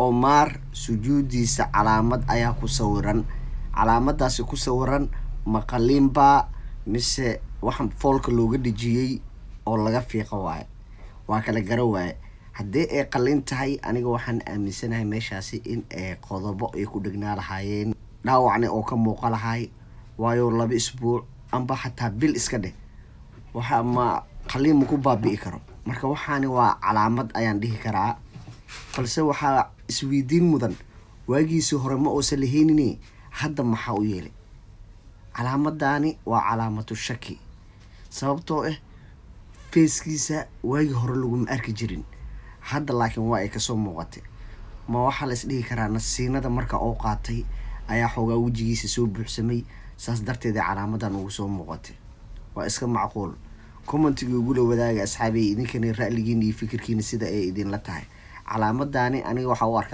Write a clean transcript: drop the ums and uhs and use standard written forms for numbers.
عمر سجوديس علامة أيا كسورن علامة داس كسورن مقالين با مس وحن فولك لوجد جي أو لقى في قواي وكلا جرواي هدي قلين تهي أنا جوحن أمسنا مشاسي إن قضبة يكون دجنا لحين ناو عني أو كم موقع لحي وايو الله بأسبوع أم بحتها بالإسكده waxa ma qaliin ku baabi'i karo marka waxaani waa calaamad ayaan dhihi karaa balse waxa isweydiin mudan waagiisi hore ma oo saliheenini hadda maxaa u yeelay calaamadani waa calaamatu shaki sababtoo ah feeskiisa waagi hore lagu ma arki jirin hadda laakiin waa ay ka soo muuqatay ma waxa la isdhihi karaa nasiinada marka oo qaatay ayaa xoogaa wajigiisa soo buuxsamay saas darteed calaamadan ugu soo muuqatay waa iska macquul commentiga ugu la wadaaga asxaabi idinkana ra'yigiina iyo fikirkiina sida ay idin la tahay calaamadani aniga waxa u arkaa